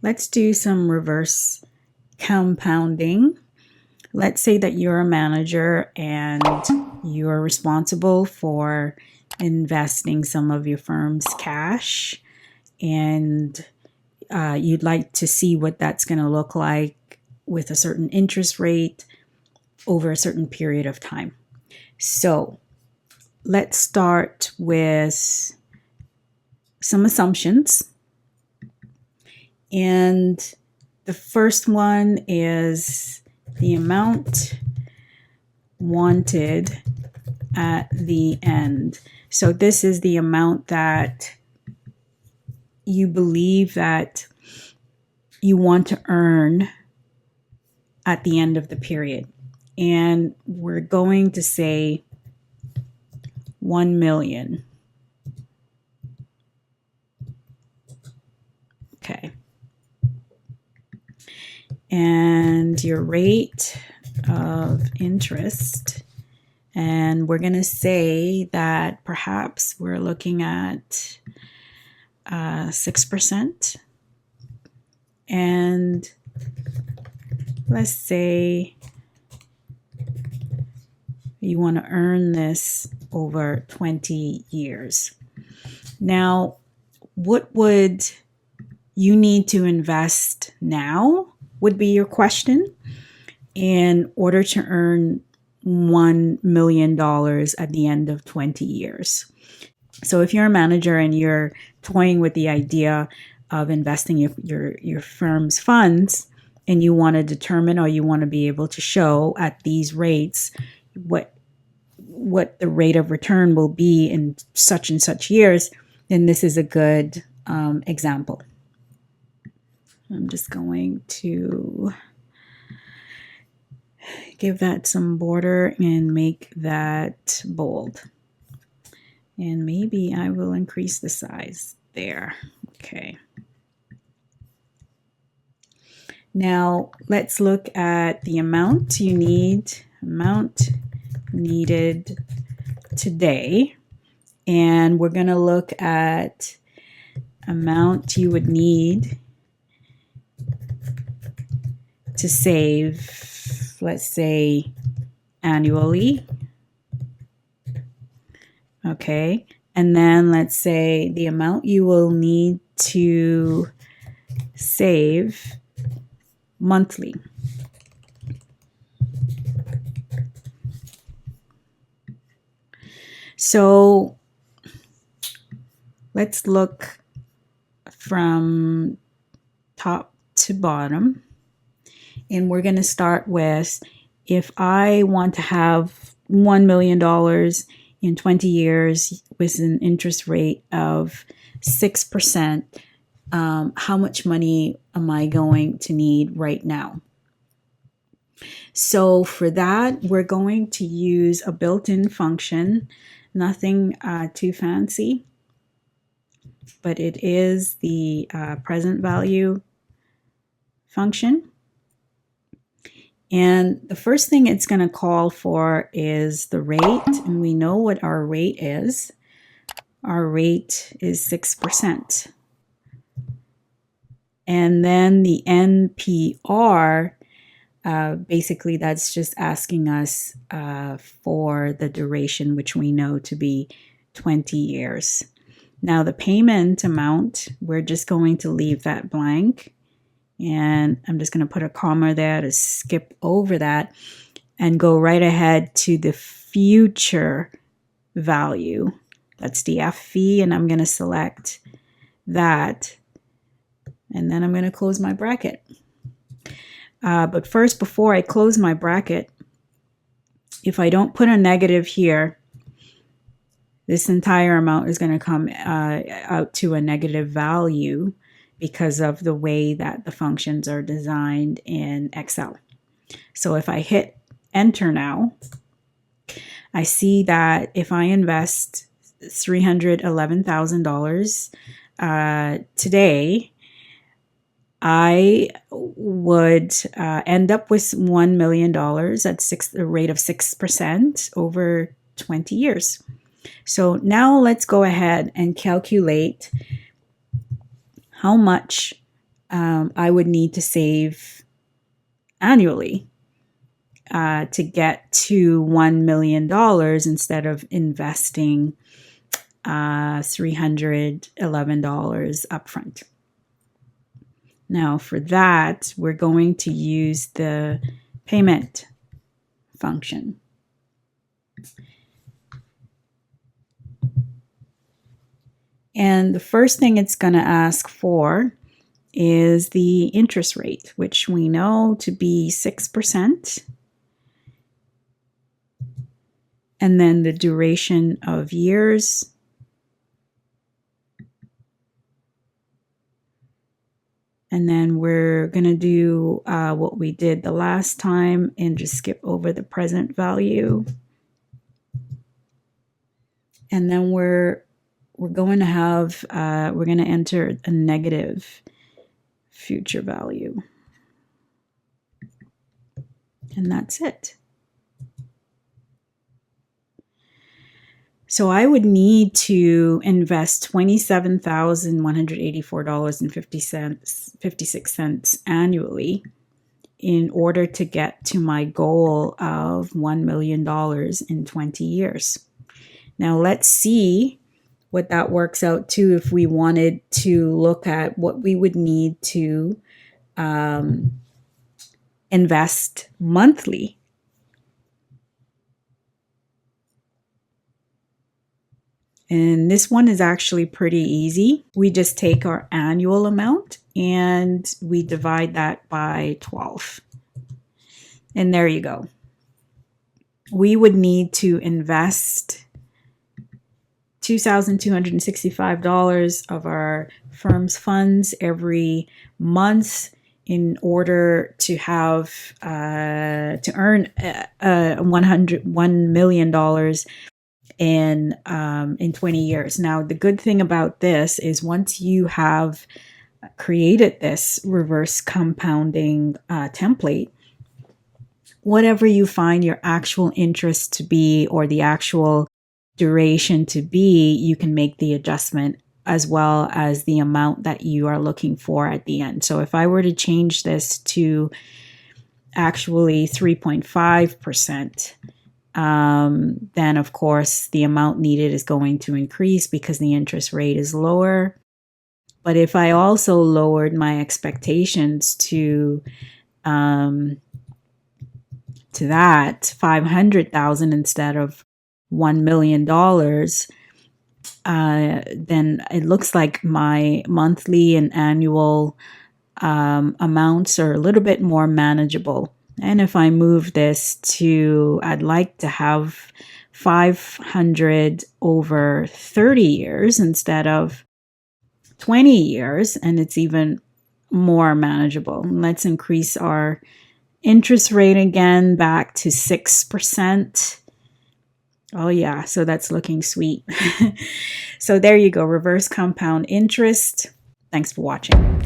let's do some reverse compounding. Let's say that you're a manager and you're responsible for investing some of your firm's cash, and you'd like to see what that's going to look like with a certain interest rate over a certain period of time. So let's start with some assumptions. And the first one is the amount wanted at the end. So this is the amount that you believe that you want to earn at the end of the period. And we're going to say 1 million. Okay. And your rate of interest, and we're going to say that perhaps we're looking at 6%. And let's say you want to earn this over 20 years. Now, what would you need to invest now would be your question in order to earn $1 million at the end of 20 years. So if you're a manager and you're toying with the idea of investing your firm's funds, and you want to determine, or you want to be able to show at these rates what the rate of return will be in such and such years, then this is a good example. I'm just going to give that some border and make that bold. And maybe I will increase the size there. Okay. Now let's look at the amount you need, amount needed today. And we're going to look at amount you would need to save, let's say, annually. Okay. And then let's say the amount you will need to save monthly. So let's look from top to bottom. And we're going to start with, if I want to have $1 million in 20 years with an interest rate of 6%, how much money am I going to need right now? So for that, we're going to use a built-in function, nothing too fancy, but it is the present value function. And the first thing it's going to call for is the rate, and we know what our rate is. Our rate is 6%. And then the NPR, basically that's just asking us for the duration, which we know to be 20 years. Now the payment amount, we're just going to leave that blank. And I'm just going to put a comma there to skip over that and go right ahead to the future value. That's the FV, and I'm going to select that. And then I'm going to close my bracket. But first, before I close my bracket, if I don't put a negative here, this entire amount is going to come out to a negative value because of the way that the functions are designed in Excel. So if I hit enter now, I see that if I invest $311,000 today, I would end up with $1 million at a rate of 6% over 20 years. So now let's go ahead and calculate how much I would need to save annually to get to $1 million instead of investing $311 upfront. Now for that, we're going to use the payment function. And the first thing it's going to ask for is the interest rate, which we know to be 6%. And then the duration of years. And then we're going to do what we did the last time and just skip over the present value. And then we're going to have, we're going to enter a negative future value. And that's it. So I would need to invest $27,184.56 annually in order to get to my goal of $1 million in 20 years. Now let's see what that works out to if we wanted to look at what we would need to invest monthly. And this one is actually pretty easy. We just take our annual amount and we divide that by 12. And there you go. We would need to invest $2,265 of our firm's funds every month in order to have to earn $1 million in 20 years. Now, the good thing about this is once you have created this reverse compounding template, whatever you find your actual interest to be or the actual duration to be, you can make the adjustment as well as the amount that you are looking for at the end. So if I were to change this to actually 3.5%, then of course the amount needed is going to increase because the interest rate is lower. But if I also lowered my expectations to that 500,000 instead of $1 million, then it looks like my monthly and annual amounts are a little bit more manageable. And if I move this to, I'd like to have 500 over 30 years instead of 20 years, and it's even more manageable. Let's increase our interest rate again back to 6%. Oh yeah, so that's looking sweet. So there you go, reverse compound interest. Thanks for watching.